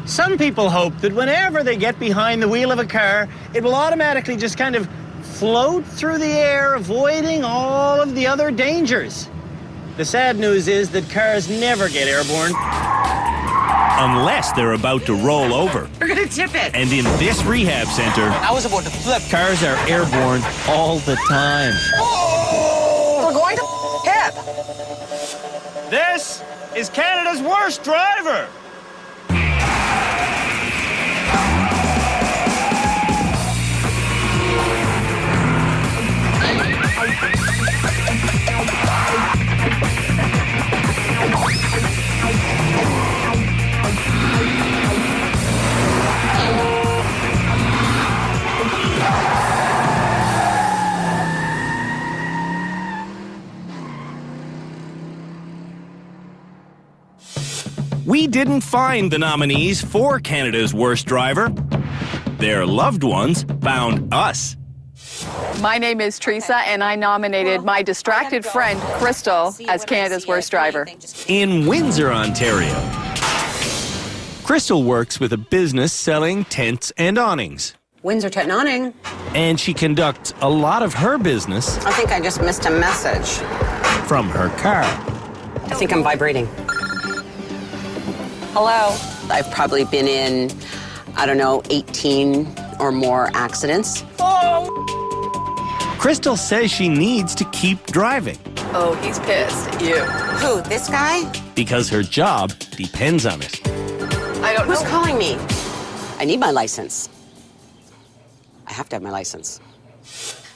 Some people hope that whenever they get behind the wheel of a car, it will automatically just kind of float through the air, avoiding all of the other dangers. The sad news is that cars never get airborne. Unless they're about to roll over. We're gonna tip it. And in this rehab center, I was about to flip. cars are airborne all the time. Oh, we're going to tip. This is Canada's worst driver. We didn't find the nominees for Canada's Worst Driver. Their loved ones found us. My name is Teresa, and I nominated my distracted friend, Crystal, as Canada's Worst Driver. In Windsor, Ontario. Crystal works with a business selling tents and awnings. Windsor Tent and Awning. And she conducts a lot of her business I think I just missed a message. from her car. I think I'm vibrating. Hello. I've probably been in, I don't know, 18 or more accidents. Crystal says she needs to keep driving Oh, he's pissed at you. Who, this guy? because her job depends on it. I don't Who's know. calling me? I need my license. I have to have my license.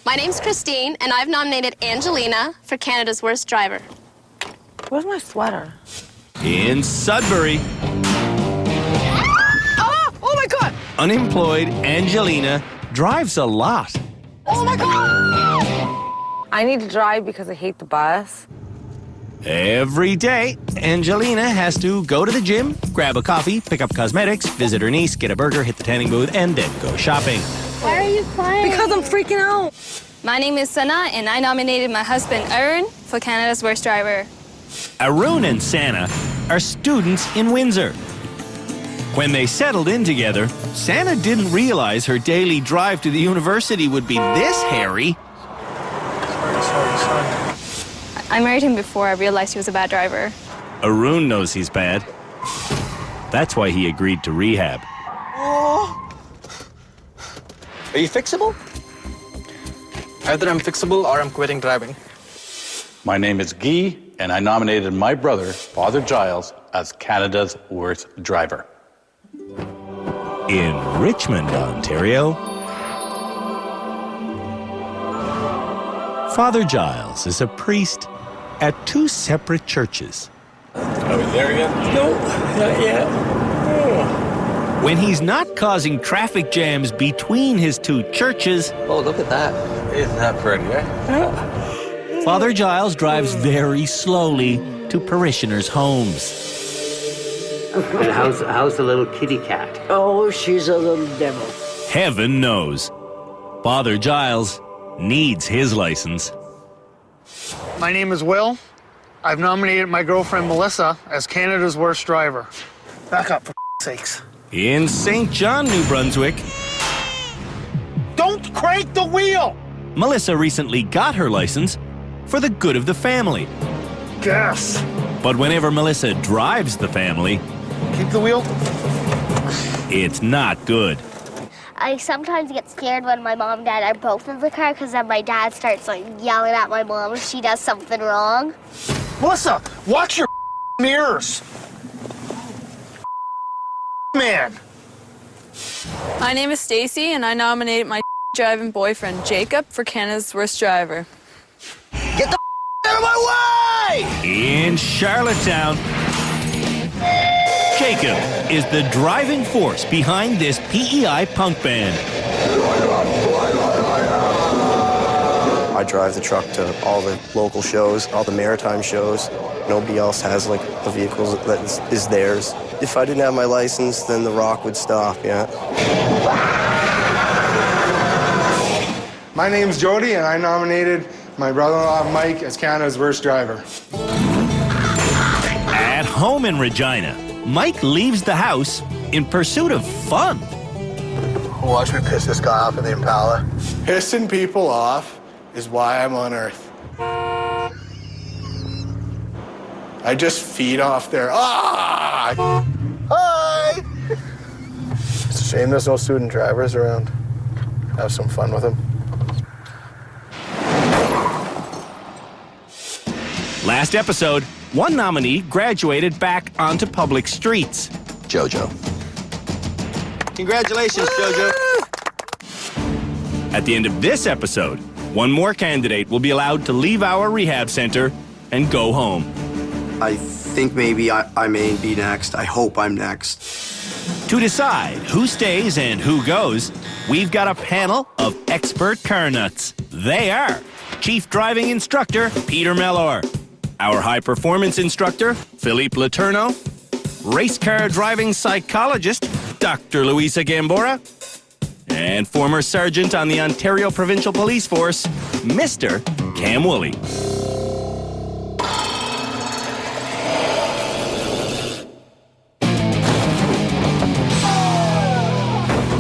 My name's Christine, and I've nominated Angelina for Canada's Worst Driver. Where's my sweater? In Sudbury, Oh my God! unemployed Angelina drives a lot. Oh my God! I need to drive because I hate the bus. Every day, Angelina has to go to the gym, grab a coffee, pick up cosmetics, visit her niece, get a burger, hit the tanning booth, and then go shopping. Why are you crying? Because I'm freaking out. My name is Sana, and I nominated my husband, Aaron, for Canada's Worst Driver. Arun and Sana are students in Windsor. When they settled in together, Sana didn't realize her daily drive to the university would be this hairy. I married him before I realized he was a bad driver. Arun knows he's bad. That's why he agreed to rehab. Are you fixable? Either I'm fixable or I'm quitting driving. My name is Guy, and I nominated my brother, Father Giles, as Canada's Worst Driver. In Richmond, Ontario, Father Giles is a priest at two separate churches. Are we there yet? No, not yet. When he's not causing traffic jams between his two churches, Oh, look at that. Isn't that pretty, eh? Father Giles drives very slowly to parishioners' homes. And how's the little kitty cat? Oh, she's a little devil. Heaven knows. Father Giles needs his license. My name is Will. I've nominated my girlfriend Melissa as Canada's Worst Driver. Back up, for sakes. In St. John, New Brunswick, Don't crank the wheel! Melissa recently got her license for the good of the family. Gas. But whenever Melissa drives the family, Keep the wheel. it's not good. I sometimes get scared when my mom and dad are both in the car because then my dad starts like yelling at my mom if she does something wrong. Melissa, watch your mirrors. Man. My name is Stacy, and I nominated my driving boyfriend, Jacob, for Canada's Worst Driver. Get the out of my way! In Charlottetown, Jacob is the driving force behind this PEI punk band. I drive the truck to all the local shows, all the maritime shows. Nobody else has like a vehicle that is theirs. If I didn't have my license, then the rock would stop, yeah. My name's Jody, and I nominated my brother-in-law Mike as Canada's Worst Driver. At home in Regina, Mike leaves the house in pursuit of fun. Watch me piss this guy off in the Impala. Pissing people off is why I'm on Earth. I just feed off their Hi! It's a shame there's no student drivers around. Have some fun with them. Last episode, one nominee graduated back onto public streets. Jojo. Congratulations, Jojo. At the end of this episode, one more candidate will be allowed to leave our rehab center and go home. I think maybe I may be next. I hope I'm next. To decide who stays and who goes, we've got a panel of expert car nuts. They are Chief Driving Instructor Peter Mellor, our High Performance Instructor Philippe Letourneau, Race Car Driving Psychologist Dr. Luisa Gambora, and former Sergeant on the Ontario Provincial Police Force, Mr. Cam Woolley.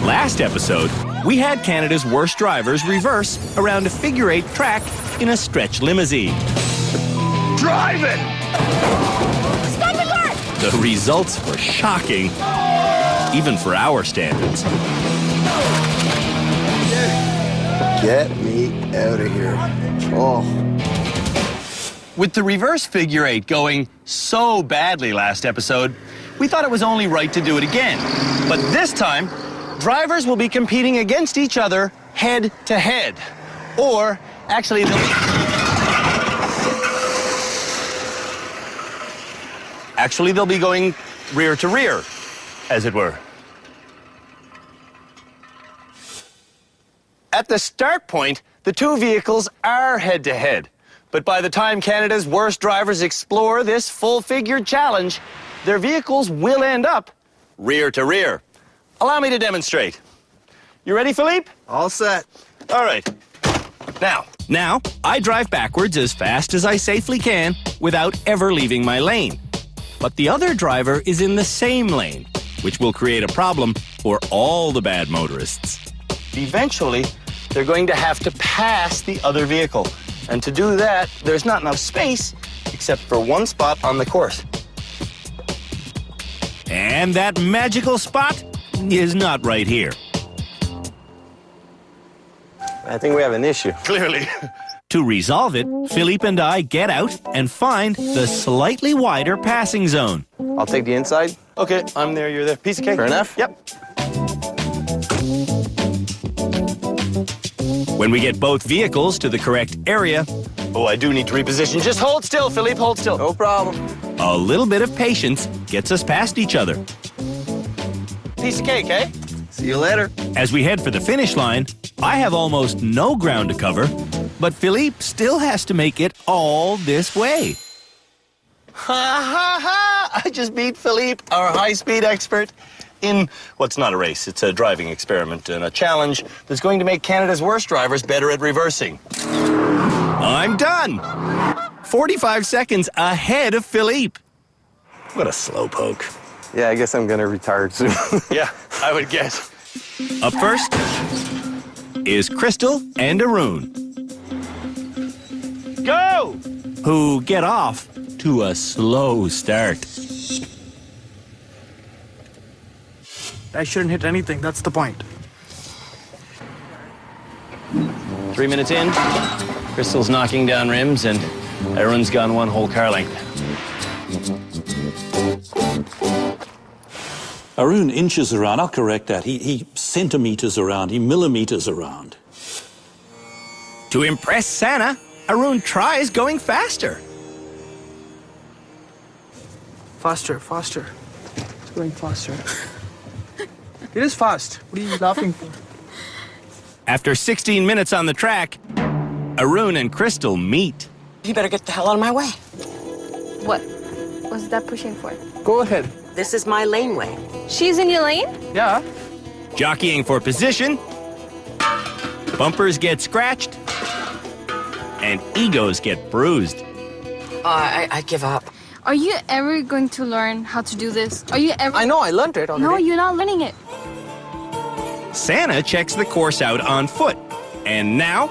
Last episode, we had Canada's worst drivers reverse around a figure-8 track in a stretch limousine. Drive it! Stop the car! The results were shocking, even for our standards. Get me out of here. Oh. With the reverse figure-8 going so badly last episode, we thought it was only right to do it again. But this time, drivers will be competing against each other head to head. Or, actually, they'll be going rear to rear, as it were. At the start point, the two vehicles are head to head. But by the time Canada's worst drivers explore this full-figured challenge, their vehicles will end up rear to rear. Allow me to demonstrate. You ready, Philippe? All set. All right. Now, I drive backwards as fast as I safely can without ever leaving my lane. But the other driver is in the same lane, which will create a problem for all the bad motorists. Eventually, they're going to have to pass the other vehicle. And to do that, there's not enough space except for one spot on the course. And that magical spot is not right here. I think we have an issue. Clearly. To resolve it, Philippe and I get out and find the slightly wider passing zone. I'll take the inside. Okay, I'm there, you're there. Piece of cake? Fair enough. Yep. When we get both vehicles to the correct area, Oh, I do need to reposition. Just hold still, Philippe, hold still. No problem. a little bit of patience gets us past each other. Piece of cake, eh? See you later. As we head for the finish line, I have almost no ground to cover, but Philippe still has to make it all this way. Ha ha ha! I just beat Philippe, our high-speed expert, in what's not a race. It's a driving experiment and a challenge that's going to make Canada's worst drivers better at reversing. I'm done! 45 seconds ahead of Philippe. What a slowpoke. Yeah, I guess I'm gonna retire soon. Yeah, I would guess. Up first is Crystal and Arun, Go! who get off to a slow start. I shouldn't hit anything. That's the point. 3 minutes in, Crystal's knocking down rims, and Arun's gone one whole car length. Arun inches around. I'll correct that. He centimeters around. He millimeters around. To impress Santa, Arun tries going faster. Faster, faster. It's going faster. It is fast. What are you laughing for? After 16 minutes on the track, Arun and Crystal meet. You better get the hell out of my way. What was that pushing for? Go ahead. This is my laneway. She's in your lane? Yeah. Jockeying for position, bumpers get scratched, and egos get bruised. I give up. Are you ever going to learn how to do this? Are you ever? I know, I learned it already. No, you're not learning it. Santa checks the course out on foot. And now,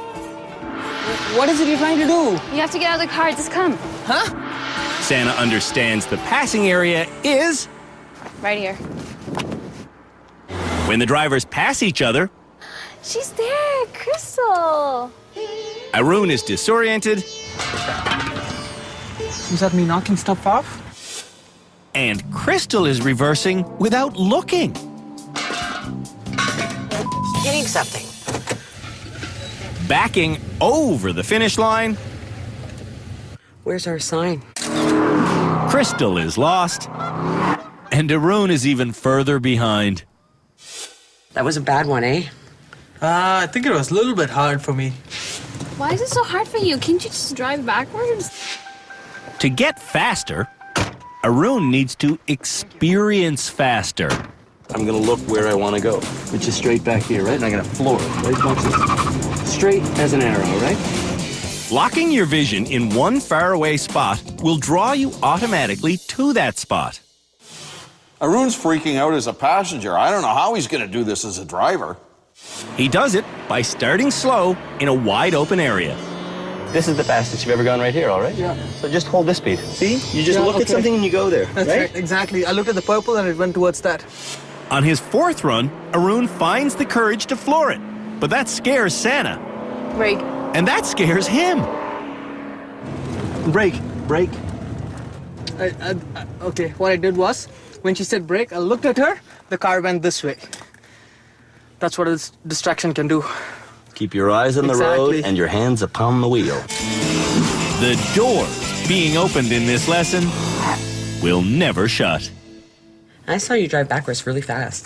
What is it you're trying to do? You have to get out of the car. Just come. Huh? Santa understands the passing area is Right here. when the drivers pass each other. She's there, Crystal. Arun is disoriented. Does that mean knocking stuff off? And Crystal is reversing without looking. Getting something. Backing over the finish line. Where's our sign? Crystal is lost. And Arun is even further behind. That was a bad one, eh? I think it was a little bit hard for me. Why is it so hard for you? Can't you just drive backwards? To get faster, Arun needs to experience faster. I'm gonna look where I want to go, which is straight back here, right? And I'm gonna floor it, right? Watch this. Straight as an arrow, right? Locking your vision in one faraway spot will draw you automatically to that spot. Arun's freaking out as a passenger. I don't know how he's going to do this as a driver. He does it by starting slow in a wide open area. This is the fastest you've ever gone right here, all right? Yeah. So just hold this speed. See? You just look at something and you go there, That's right? Exactly. I looked at the purple and it went towards that. On his fourth run, Arun finds the courage to floor it. But that scares Santa. Brake. And that scares him. Brake. Okay, what I did was, when she said brake, I looked at her, the car went this way. That's what a distraction can do. Keep your eyes on the road and your hands upon the wheel. The doors being opened in this lesson will never shut. I saw you drive backwards really fast.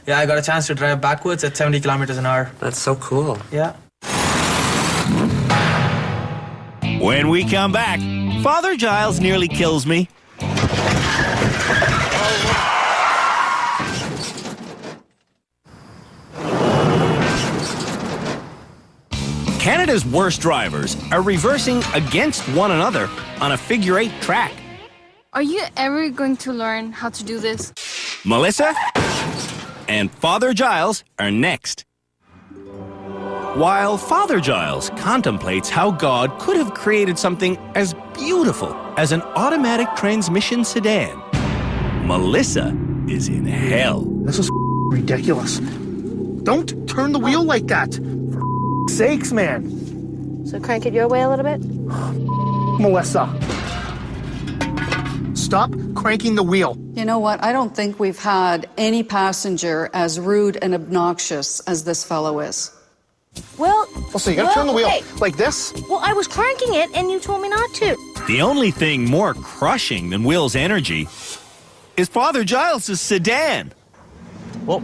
Yeah, I got a chance to drive backwards at 70 kilometers an hour. That's so cool. Yeah. When we come back, Father Giles nearly kills me. Canada's worst drivers are reversing against one another on a figure-8 track. Are you ever going to learn how to do this? Melissa and Father Giles are next. While Father Giles contemplates how God could have created something as beautiful as an automatic transmission sedan, Melissa is in hell. This is ridiculous. Don't turn the wheel like that. For sakes, man. So crank it your way a little bit? Melissa. Stop cranking the wheel. You know what? I don't think we've had any passenger as rude and obnoxious as this fellow is. Well, So you gotta turn the wheel like this? Well, I was cranking it and you told me not to. The only thing more crushing than Will's energy is Father Giles' sedan. Whoa.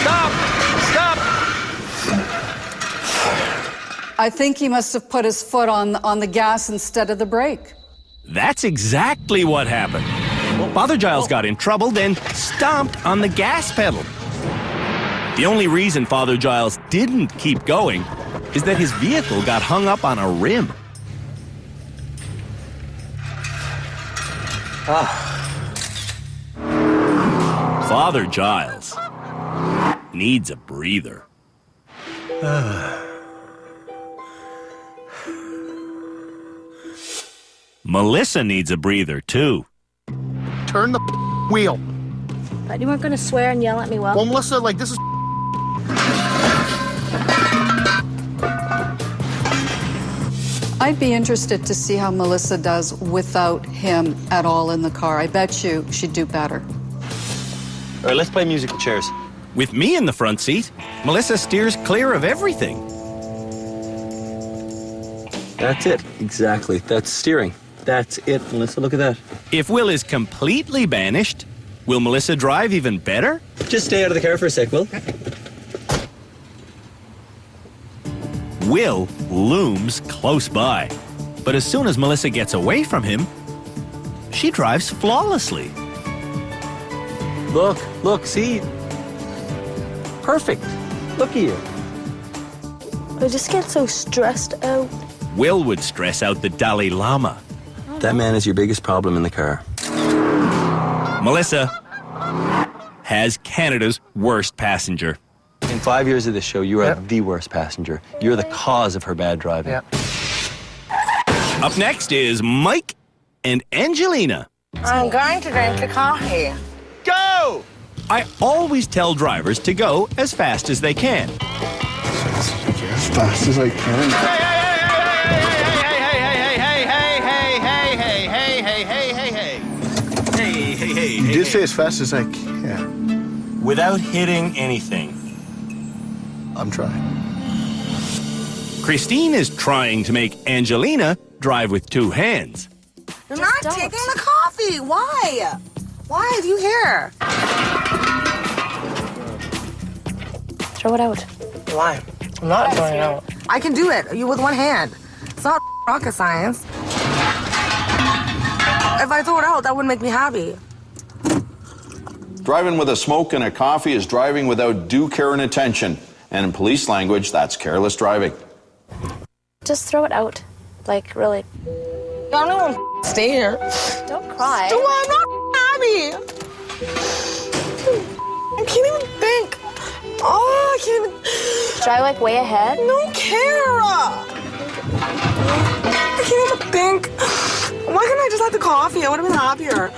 Stop! I think he must have put his foot on the gas instead of the brake. That's exactly what happened. Father Giles got in trouble, then stomped on the gas pedal. The only reason Father Giles didn't keep going is that his vehicle got hung up on a rim. Father Giles needs a breather. Melissa needs a breather, too. Turn the wheel. But you weren't going to swear and yell at me, Well, Melissa, like, this is... I'd be interested to see how Melissa does without him at all in the car. I bet you she'd do better. All right, let's play musical chairs. With me in the front seat, Melissa steers clear of everything. That's it. Exactly. That's steering. That's it, Melissa. Look at that. If Will is completely banished, will Melissa drive even better? Just stay out of the car for a sec, Will. Will looms close by. But as soon as Melissa gets away from him, she drives flawlessly. Look, see? Perfect. Look at you. I just get so stressed out. Will would stress out the Dalai Lama. That man is your biggest problem in the car. Melissa has Canada's worst passenger. In 5 years of this show, you are the worst passenger. You're the cause of her bad driving. Up next is Mike and Angelina. I'm going to drink the coffee. Go! I always tell drivers to go as fast as they can. As fast as I can. Hey. You did say as fast as I can. Without hitting anything. I'm trying. Christine is trying to make Angelina drive with two hands. You're not taking the coffee. Why? Why are you here? Throw it out. Why? I'm not throwing it out. I can do it. You with one hand. It's not rocket science. If I throw it out, that wouldn't make me happy. Driving with a smoke and a coffee is driving without due care and attention. And in police language, that's careless driving. Just throw it out. Like, really. I'm not gonna stay here. Don't cry. I'm not happy. I can't even think. Oh, I can't even. Drive like way ahead. No care. I can't even think. Why couldn't I just have the coffee? I would have been happier.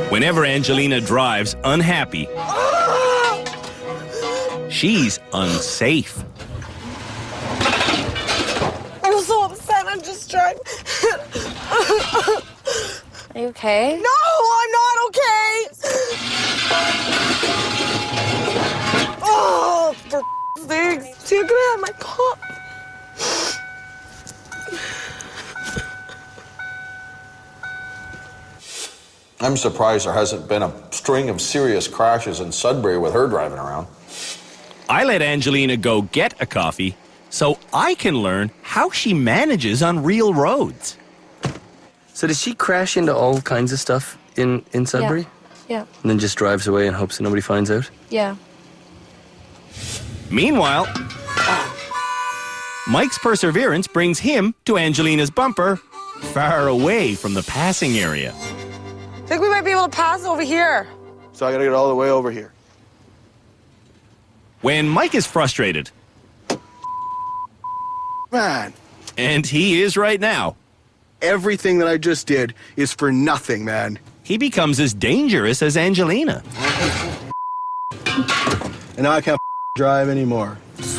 Whenever Angelina drives unhappy, she's unsafe. I'm so upset. I'm just trying. Are you okay? No, I'm not okay. Oh, for sakes. See, I could have had my cup. I'm surprised there hasn't been a string of serious crashes in Sudbury with her driving around. I let Angelina go get a coffee so I can learn how she manages on real roads. So does she crash into all kinds of stuff in Sudbury? Yeah. And then just drives away in hopes that nobody finds out? Yeah. Meanwhile, Mike's perseverance brings him to Angelina's bumper, far away from the passing area. I think we might be able to pass over here. So I gotta get all the way over here. When Mike is frustrated, Man, and he is right now, everything that I just did is for nothing, man. he becomes as dangerous as Angelina. And now I can't drive anymore. It's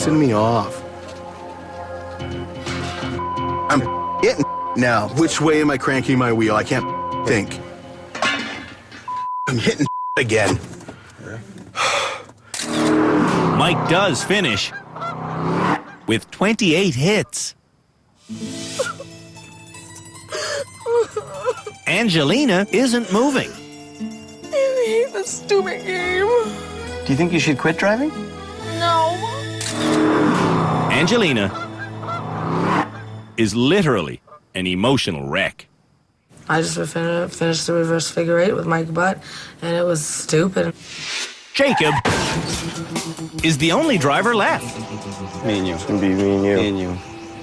pissing me off. I'm getting now. Which way am I cranking my wheel? I can't think. I'm hitting again. Mike does finish with 28 hits. Angelina isn't moving. I hate this stupid game. Do you think you should quit driving? No. Angelina is literally an emotional wreck. I just finished the reverse figure eight with Mike Butt, and it was stupid. Jacob is the only driver left. Me and you. It's gonna be me and you. Me and you.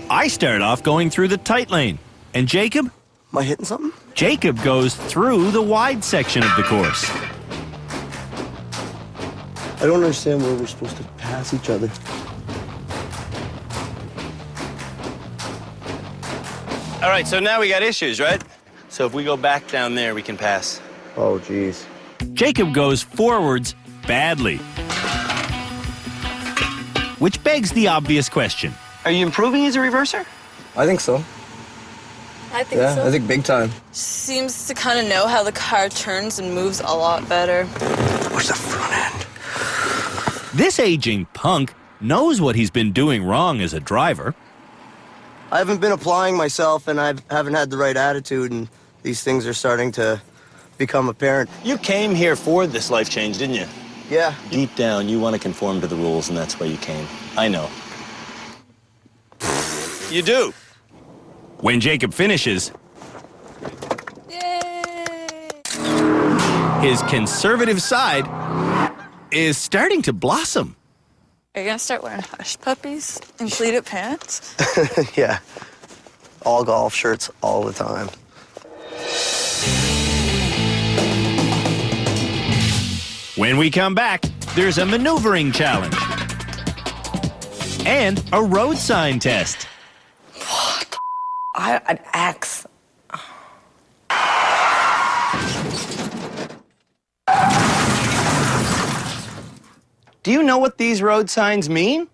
I start off going through the tight lane, and Jacob? Am I hitting something? Jacob goes through the wide section of the course. I don't understand where we're supposed to pass each other. All right, so now we got issues, right? So if we go back down there, we can pass. Oh, geez. Jacob goes forwards badly. Which begs the obvious question. Are you improving as a reverser? I think so. I think so. I think big time. Seems to kind of know how the car turns and moves a lot better. Push the front end. This aging punk knows what he's been doing wrong as a driver. I haven't been applying myself, and I haven't had the right attitude, and these things are starting to become apparent. You came here for this life change, didn't you? Yeah. Deep down, you want to conform to the rules, and that's why you came. I know. You do. When Jacob finishes, his conservative side is starting to blossom. Are you gonna start wearing hush puppies and pleated pants? Yeah. All golf shirts all the time. When we come back, there's a maneuvering challenge and a road sign test. An X. Do you know what these road signs mean?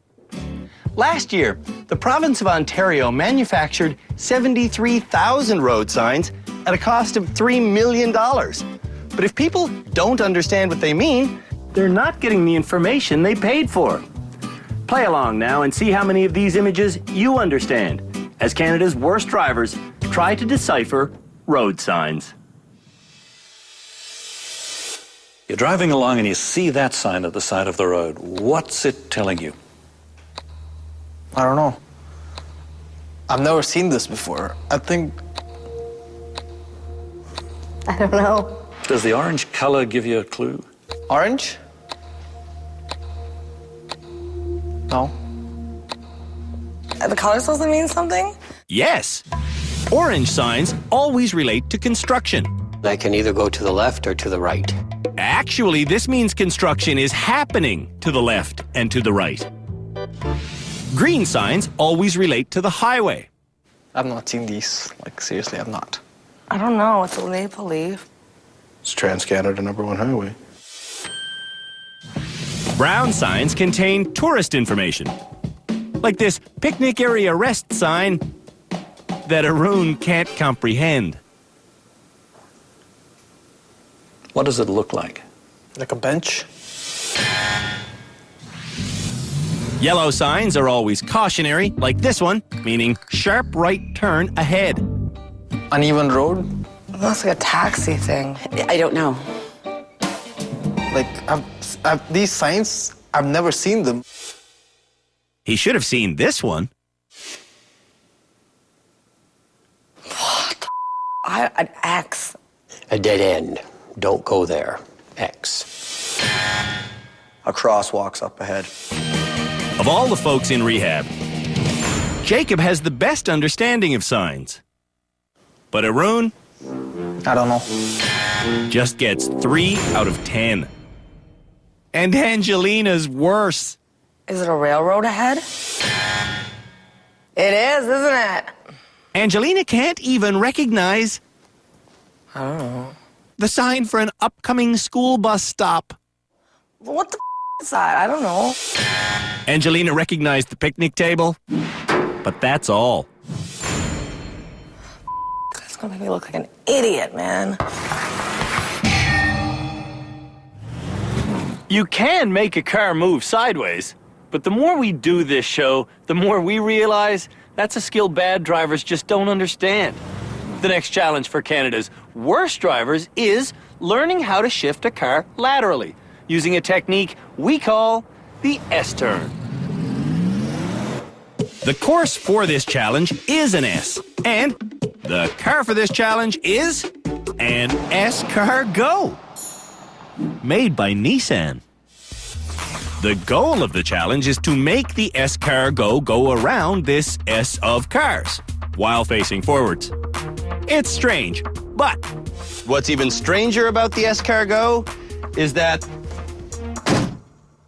Last year, the province of Ontario manufactured 73,000 road signs at a cost of $3 million. But if people don't understand what they mean, they're not getting the information they paid for. Play along now and see how many of these images you understand as Canada's worst drivers try to decipher road signs. You're driving along and you see that sign at the side of the road. What's it telling you? I don't know. I've never seen this before. I think... I don't know. Does the orange color give you a clue? Orange? No. The color supposed to mean something? Yes. Orange signs always relate to construction. I can either go to the left or to the right. Actually, this means construction is happening to the left and to the right. Green signs always relate to the highway. I've not seen these. Like, seriously, I've not. I don't know. It's a maple leaf. It's Trans-Canada #1 highway. Brown signs contain tourist information, like this picnic area rest sign that Arun can't comprehend. What does it look like? Like a bench? Yellow signs are always cautionary, like this one, meaning sharp right turn ahead. Uneven road? That's like a taxi thing. I don't know. Like, these signs, I've never seen them. He should have seen this one. An X. A dead end. Don't go there. X. A crosswalk's up ahead. Of all the folks in rehab, Jacob has the best understanding of signs. But Arun, I don't know. Just gets 3 out of 10. And Angelina's worse. Is it a railroad ahead? It is, isn't it? Angelina can't even recognize I don't know. the sign for an upcoming school bus stop. What the is that? I don't know. Angelina recognized the picnic table, but that's all. That's gonna make me look like an idiot, man. You can make a car move sideways, but the more we do this show, the more we realize that's a skill bad drivers just don't understand. The next challenge for Canada's worst drivers is learning how to shift a car laterally using a technique we call the S-turn. The course for this challenge is an S, and the car for this challenge is an S-Car Go, made by Nissan. The goal of the challenge is to make the S-Car go around this S of cars while facing forwards. It's strange, but what's even stranger about the S-Car Go is that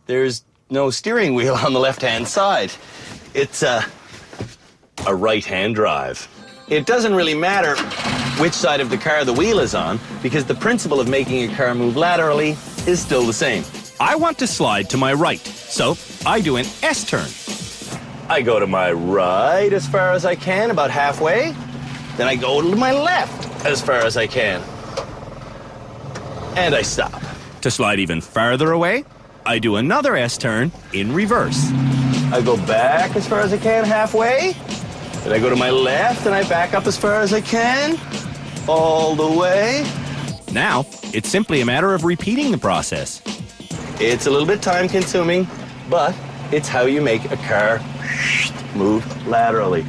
there's no steering wheel on the left-hand side. It's a right-hand drive. It doesn't really matter which side of the car the wheel is on because the principle of making a car move laterally is still the same. I want to slide to my right, so I do an S-turn. I go to my right as far as I can, about halfway. Then I go to my left as far as I can. And I stop. To slide even farther away, I do another S-turn in reverse. I go back as far as I can, halfway. Then I go to my left and I back up as far as I can, all the way. Now, it's simply a matter of repeating the process. It's a little bit time consuming, but it's how you make a car move laterally.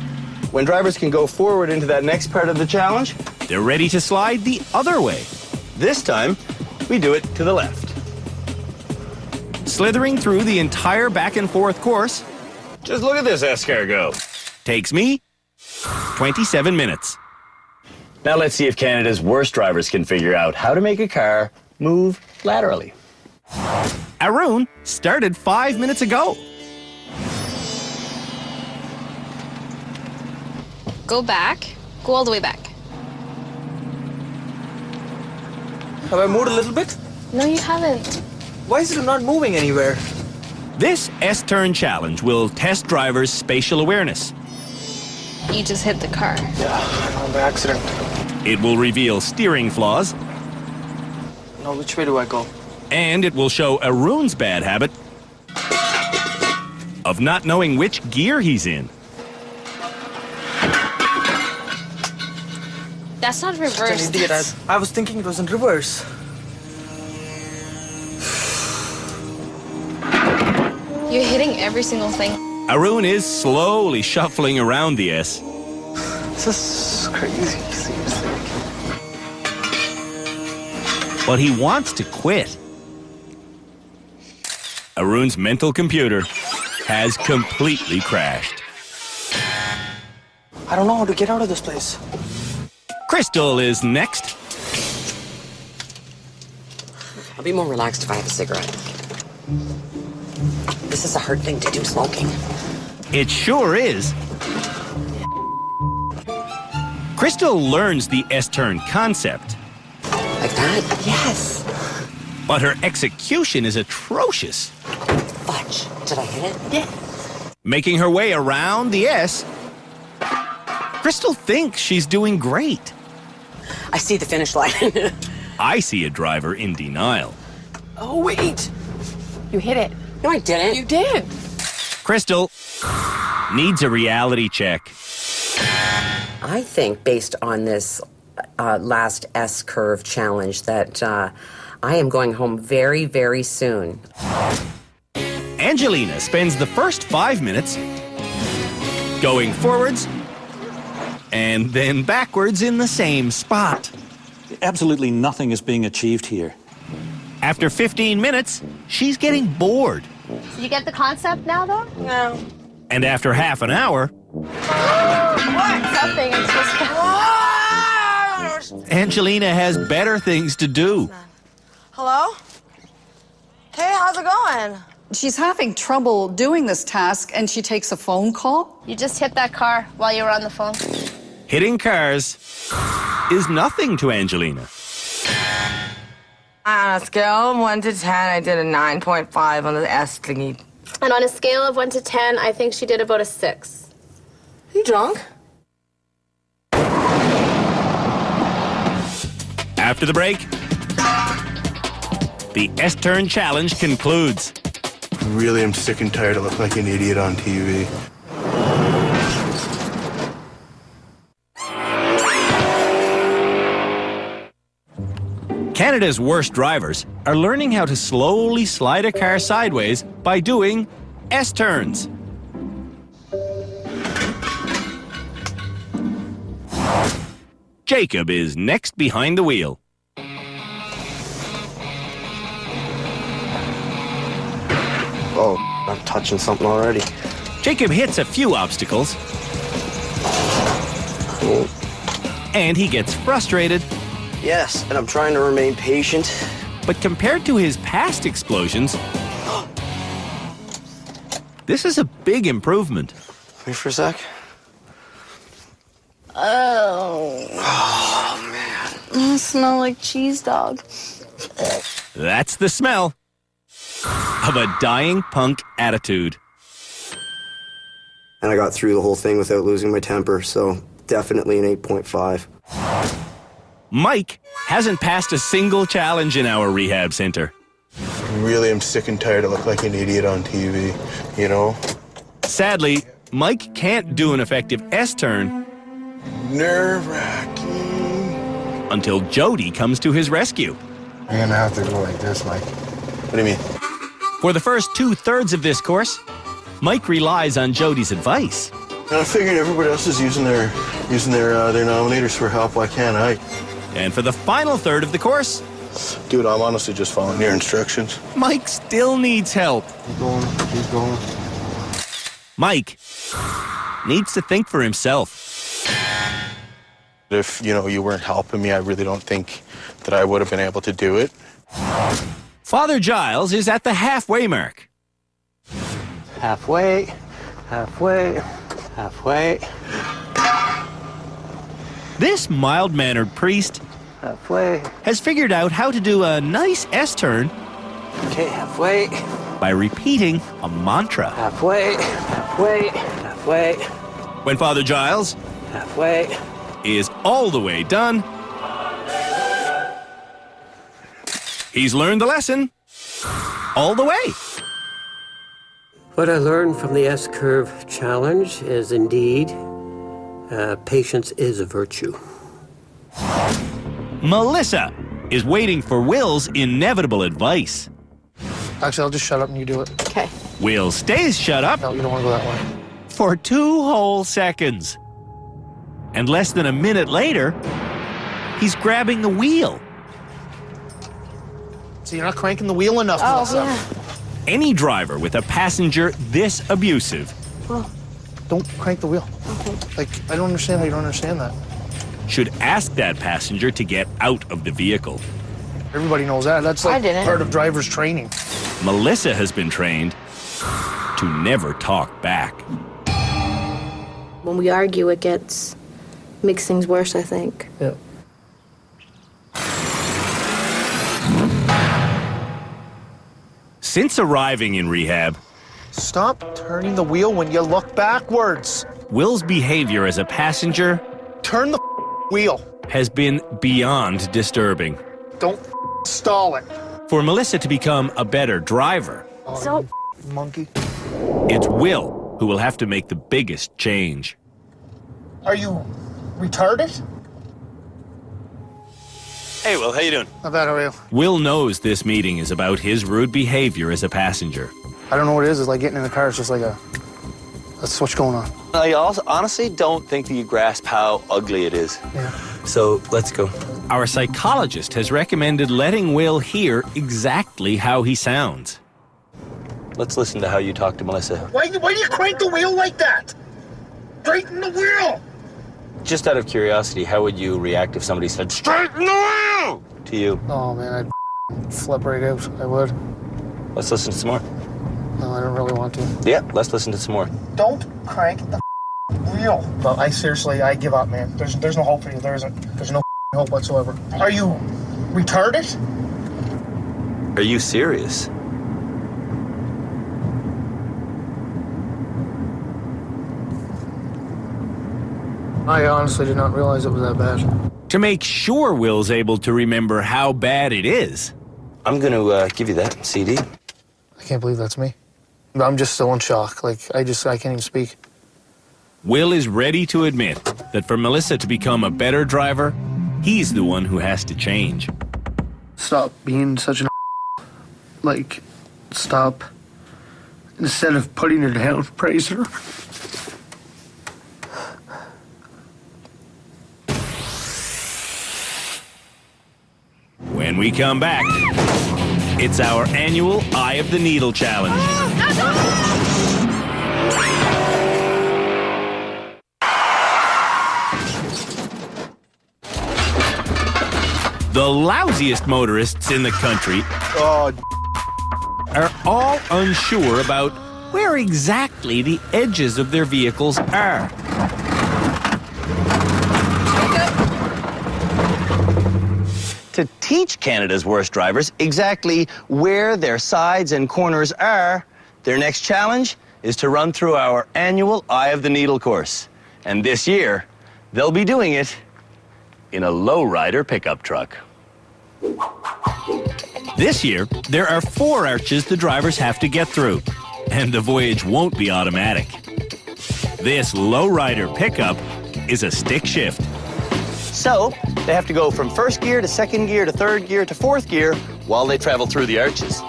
When drivers can go forward into that next part of the challenge, they're ready to slide the other way. This time, we do it to the left. Slithering through the entire back and forth course. Just look at this escargot. Takes me 27 minutes. Now let's see if Canada's worst drivers can figure out how to make a car move laterally. Arun started 5 minutes ago. Go back. Go all the way back. Have I moved a little bit? No, you haven't. Why is it not moving anywhere? This S-turn challenge will test drivers' spatial awareness. You just hit the car. Yeah, by accident. It will reveal steering flaws. Now, which way do I go? And it will show Arun's bad habit of not knowing which gear he's in. That's not Such reverse. an idiot. I was thinking it was in reverse. You're hitting every single thing. Arun is slowly shuffling around the S. This is crazy, seriously. But he wants to quit. Arun's mental computer has completely crashed. I don't know how to get out of this place. Crystal is next. I'll be more relaxed if I have a cigarette. This is a hard thing to do, smoking. It sure is. Crystal learns the S-turn concept. Like that? Yes. But her execution is atrocious. Fudge. Did I hit it? Yeah. Making her way around the S, Crystal thinks she's doing great. I see the finish line. I see a driver in denial. Oh, wait. You hit it. No, I didn't. You did. Crystal needs a reality check. I think, based on this last S-curve challenge, that I am going home very, very soon. Angelina spends the first 5 minutes going forwards and then backwards in the same spot. Absolutely nothing is being achieved here. After 15 minutes, she's getting bored. Did you get the concept now, though? No. And after half an hour, Something. It's just. Angelina has better things to do. Hello? Hey, how's it going? She's having trouble doing this task, and she takes a phone call. You just hit that car while you were on the phone. Hitting cars is nothing to Angelina. On a scale of 1 to 10, I did a 9.5 on the S thingy. And on a scale of 1 to 10, I think she did about a 6. You drunk? After the break, the S-turn challenge concludes. Really, I'm sick and tired of looking like an idiot on TV. Canada's worst drivers are learning how to slowly slide a car sideways by doing S-turns. Jacob is next behind the wheel. Oh, I'm touching something already. Jacob hits a few obstacles. And he gets frustrated. Yes, and I'm trying to remain patient. But compared to his past explosions, this is a big improvement. Wait for a sec. Oh, man. I smell like cheese dog. That's the smell of a dying punk attitude. And I got through the whole thing without losing my temper, so definitely an 8.5. Mike hasn't passed a single challenge in our rehab center. Really, I'm sick and tired of looking like an idiot on TV, you know? Sadly, Mike can't do an effective S-turn. Nerve-wracking. Until Jody comes to his rescue. I'm gonna have to go like this, Mike. What do you mean? For the first 2/3 of this course, Mike relies on Jody's advice. And I figured everybody else is using their nominators for help. Why can't I? And for the final third of the course, Dude, I'm honestly just following your instructions. Mike still needs help. Keep going, keep going. Mike needs to think for himself. If, you weren't helping me, I really don't think that I would have been able to do it. Father Giles is at the halfway mark. Halfway, halfway, halfway. This mild-mannered priest Halfway. has figured out how to do a nice S-turn Okay, halfway. by repeating a mantra. Halfway, halfway, halfway. When Father Giles Halfway. is all the way done, he's learned the lesson all the way. What I learned from the S-curve challenge is indeed patience is a virtue. Melissa is waiting for Will's inevitable advice. Actually, I'll just shut up and you do it. Okay. Will stays shut up No, you don't want to go that way. for 2 whole seconds. And less than a minute later, he's grabbing the wheel. So you're not cranking the wheel enough, Oh, Melissa. yeah. Any driver with a passenger this abusive Well, don't crank the wheel. Okay. Like, I don't understand how you don't understand that. should ask that passenger to get out of the vehicle. Everybody knows that. That's I like didn't. part of driver's training. Melissa has been trained to never talk back. When we argue, it makes things worse, I think. Yeah. Since arriving in rehab, Stop turning the wheel when you look backwards. Will's behavior as a passenger Turn the wheel. has been beyond disturbing. Don't stall it. For Melissa to become a better driver, So, Monkey. it's Will who will have to make the biggest change. Are you retarded? Hey, Will, how you doing? Not bad, how are you? Will knows this meeting is about his rude behavior as a passenger. I don't know what it is. It's like getting in the car. It's just like that's what's going on. I also honestly don't think that you grasp how ugly it is. Yeah. So let's go. Our psychologist has recommended letting Will hear exactly how he sounds. Let's listen to how you talk to Melissa. Why do you crank the wheel like that? Straighten the wheel! Just out of curiosity, how would you react if somebody said, "Straighten the wheel!" to you? Oh, man, I'd flip right out. I would. Let's listen to some more. No, I don't really want to. Yeah, let's listen to some more. Don't crank the wheel. But I give up, man. There's no hope for you. There isn't. There's no hope whatsoever. Are you retarded? Are you serious? I honestly did not realize it was that bad. To make sure Will's able to remember how bad it is, I'm gonna give you that CD. I can't believe that's me. I'm just still in shock. Like, I can't even speak. Will is ready to admit that for Melissa to become a better driver, he's the one who has to change. Stop being such an like, stop. Instead of putting her down, praise her. When we come back, it's our annual Eye of the Needle Challenge. The lousiest motorists in the country are all unsure about where exactly the edges of their vehicles are. To teach Canada's worst drivers exactly where their sides and corners are, their next challenge is to run through our annual Eye of the Needle course. And this year, they'll be doing it in a lowrider pickup truck. This year, there are 4 arches the drivers have to get through, and the voyage won't be automatic. This lowrider pickup is a stick shift. So, they have to go from first gear to second gear to third gear to fourth gear while they travel through the arches.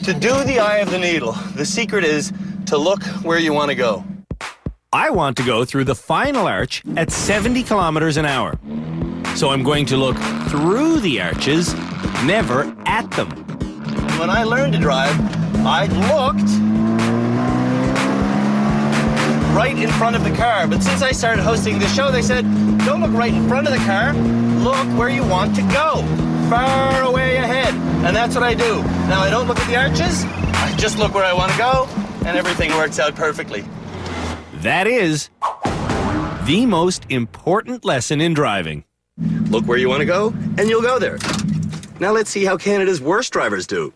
To do the Eye of the Needle, the secret is to look where you want to go. I want to go through the final arch at 70 kilometers an hour. So I'm going to look through the arches, never at them. When I learned to drive, I looked right in front of the car. But since I started hosting the show, they said, don't look right in front of the car. Look where you want to go, far away ahead. And that's what I do. Now, I don't look at the arches. I just look where I want to go, and everything works out perfectly. That is the most important lesson in driving. Look where you want to go, and you'll go there. Now let's see how Canada's worst drivers do.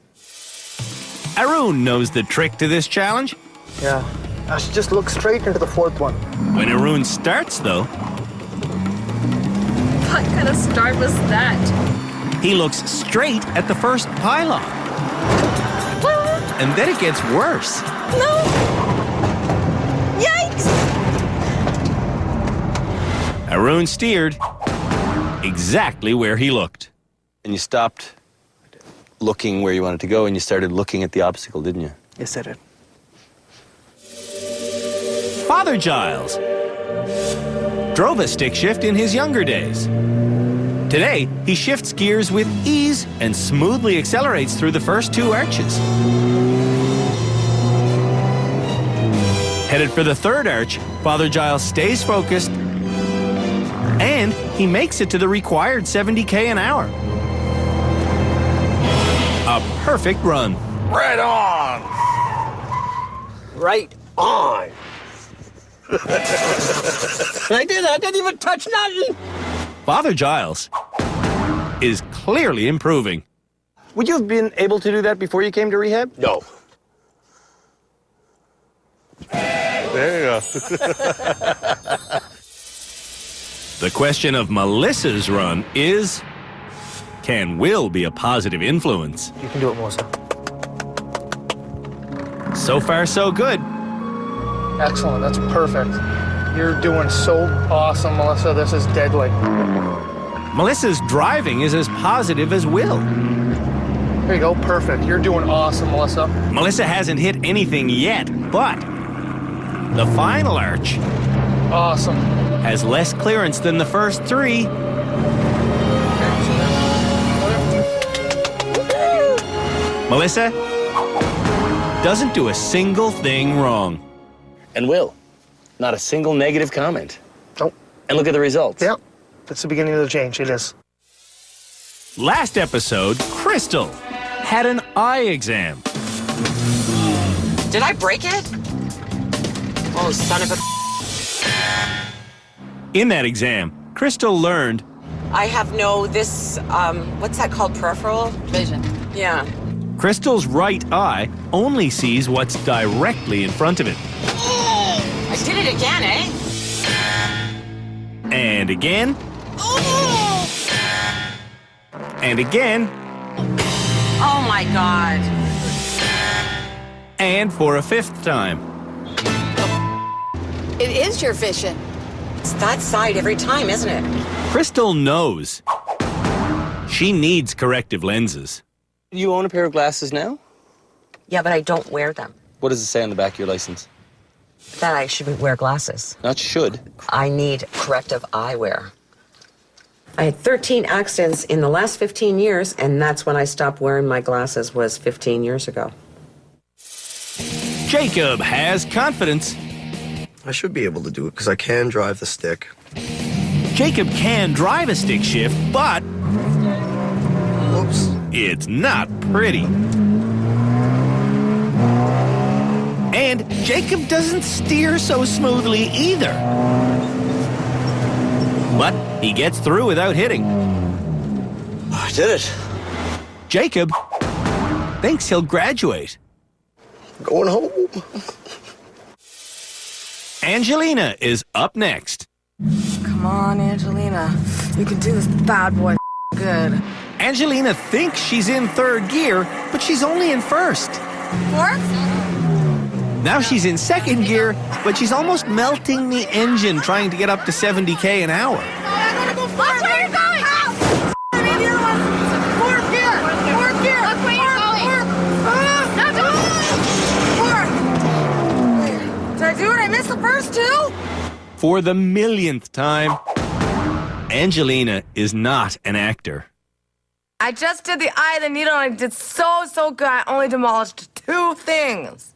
Arun knows the trick to this challenge. Yeah. I should just look straight into the fourth one. When Arun starts, though, What kind of start was that? he looks straight at the first pylon. And then it gets worse. No! Yikes! Arun steered exactly where he looked. And you stopped looking where you wanted to go, and you started looking at the obstacle, didn't you? Yes, I did. Father Giles drove a stick shift in his younger days. Today, he shifts gears with ease and smoothly accelerates through the first two arches. Headed for the third arch, Father Giles stays focused and he makes it to the required 70k an hour. A perfect run. Right on! Right on. I didn't even touch nothing. Father Giles is clearly improving. Would you have been able to do that before you came to rehab? No. There you go. The question of Melissa's run is, can Will be a positive influence? You can do it, Melissa. So far, so good. Excellent. That's perfect. You're doing so awesome, Melissa. This is deadly. Melissa's driving is as positive as Will. There you go. Perfect. You're doing awesome, Melissa. Melissa hasn't hit anything yet, but the final arch Awesome. has less clearance than the first three. Melissa doesn't do a single thing wrong. And Will, not a single negative comment. Nope. And look at the results. Yep. That's the beginning of the change. It is. Last episode, Crystal had an eye exam. Did I break it? Oh, son of a... In that exam, Crystal learned I have no, what's that called, peripheral? Vision. Yeah. Crystal's right eye only sees what's directly in front of it. I did it again, eh? And again. And again. Oh my God. And for a fifth time. It is your vision. It's that side every time, isn't it? Crystal knows she needs corrective lenses. Do you own a pair of glasses now? Yeah, but I don't wear them. What does it say on the back of your license? That I shouldn't wear glasses. Not should. I need corrective eyewear. I had 13 accidents in the last 15 years, and that's when I stopped wearing my glasses, was 15 years ago. Jacob has confidence. I should be able to do it because I can drive the stick. Jacob can drive a stick shift, but Oops. it's not pretty. And Jacob doesn't steer so smoothly either. But he gets through without hitting. I did it. Jacob thinks he'll graduate. Going home. Angelina is up next. Come on, Angelina. You can do this bad boy good. Angelina thinks she's in third gear, but she's only in first. Fourth? Now she's in second gear, but she's almost melting the engine trying to get up to 70k an hour. I gotta go forward. Where are you going? I mean, you're on fourth gear. Fourth gear. Look where you're going. Fourth. Did I do it? I missed the first two? For the millionth time, Angelina is not an actor. I just did the eye of the needle and I did so good. I only demolished 2 things.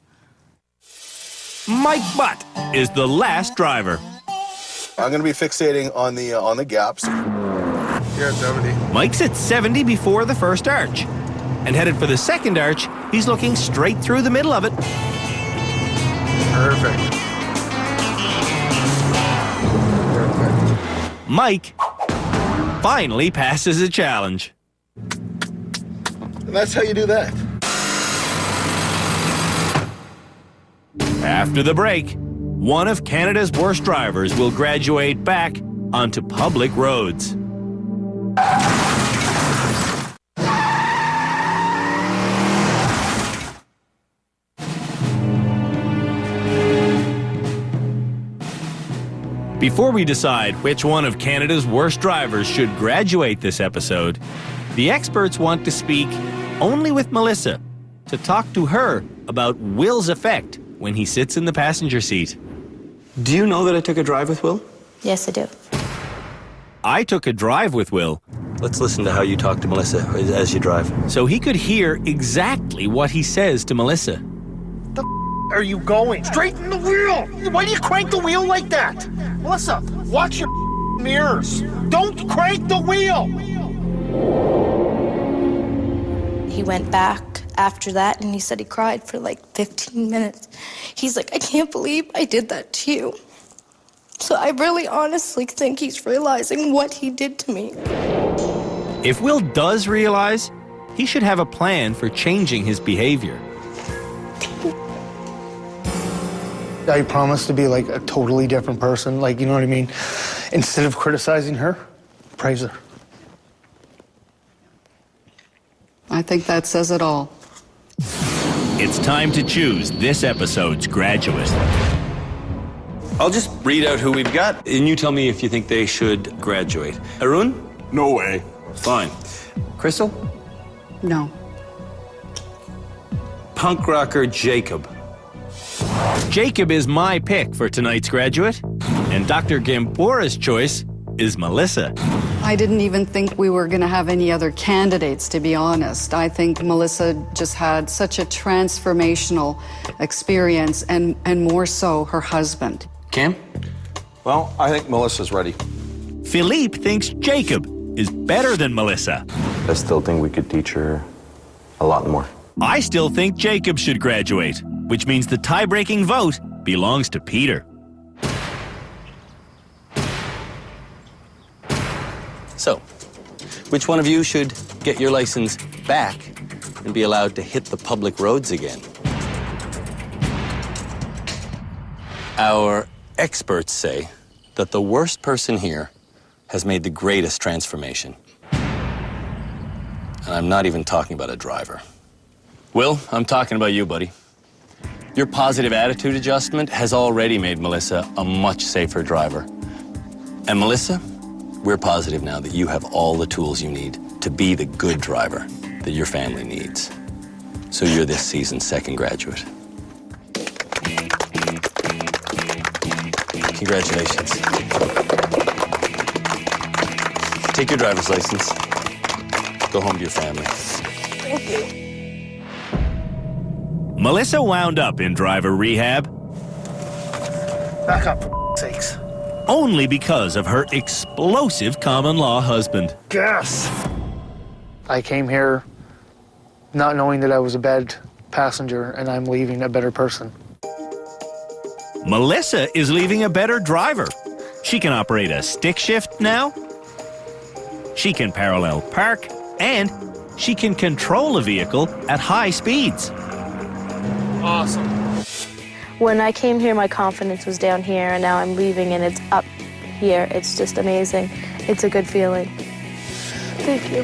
Mike Butt is the last driver. I'm going to be fixating on the gaps. Here at 70. Mike's at 70 before the first arch. And headed for the second arch, he's looking straight through the middle of it. Perfect. Mike finally passes a challenge. And that's how you do that. After the break, one of Canada's worst drivers will graduate back onto public roads. Before we decide which one of Canada's worst drivers should graduate this episode, the experts want to speak only with Melissa to talk to her about Will's effect when he sits in the passenger seat. Do you know that I took a drive with Will? Yes, I do. I took a drive with Will. Let's listen to how you talk to Melissa as you drive. So he could hear exactly what he says to Melissa. Are you going? Straighten the wheel! Why do you crank the wheel like that? Melissa, watch your mirrors. Don't crank the wheel! He went back after that and he said he cried for like 15 minutes. He's like, I can't believe I did that to you. So I really honestly think he's realizing what he did to me. If Will does realize, he should have a plan for changing his behavior. I promise to be like a totally different person, like, you know what I mean? Instead of criticizing her, praise her. I think that says it all. It's time to choose this episode's graduate. I'll just read out who we've got, and you tell me if you think they should graduate. Arun? No way. Fine. Crystal? No. Punk rocker Jacob. Jacob is my pick for tonight's graduate, and Dr. Gambora's choice is Melissa. I didn't even think we were going to have any other candidates, to be honest. I think Melissa just had such a transformational experience, and more so her husband. Cam? Well, I think Melissa's ready. Philippe thinks Jacob is better than Melissa. I still think we could teach her a lot more. I still think Jacob should graduate, which means the tie-breaking vote belongs to Peter. So, which one of you should get your license back and be allowed to hit the public roads again? Our experts say that the worst person here has made the greatest transformation. And I'm not even talking about a driver. Will, I'm talking about you, buddy. Your positive attitude adjustment has already made Melissa a much safer driver. And Melissa, we're positive now that you have all the tools you need to be the good driver that your family needs. So you're this season's second graduate. Congratulations. Take your driver's license. Go home to your family. Thank you. Melissa wound up in driver rehab Back up, for sakes. only because of her explosive common-law husband. Gas! I came here not knowing that I was a bad passenger, and I'm leaving a better person. Melissa is leaving a better driver. She can operate a stick shift now. She can parallel park, and she can control a vehicle at high speeds. Awesome. When I came here, my confidence was down here, and now I'm leaving and it's up here. It's just amazing. It's a good feeling. Thank you.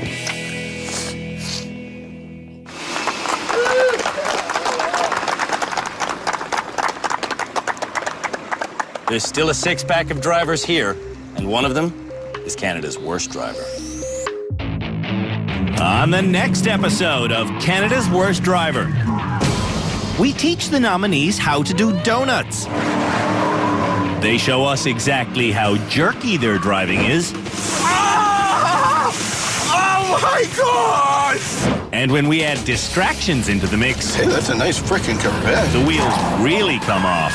There's still a six-pack of drivers here, and one of them is Canada's worst driver. On the next episode of Canada's Worst Driver, we teach the nominees how to do donuts. They show us exactly how jerky their driving is. Oh my God! And when we add distractions into the mix, Hey, that's a nice frickin' Corvette. the wheels really come off.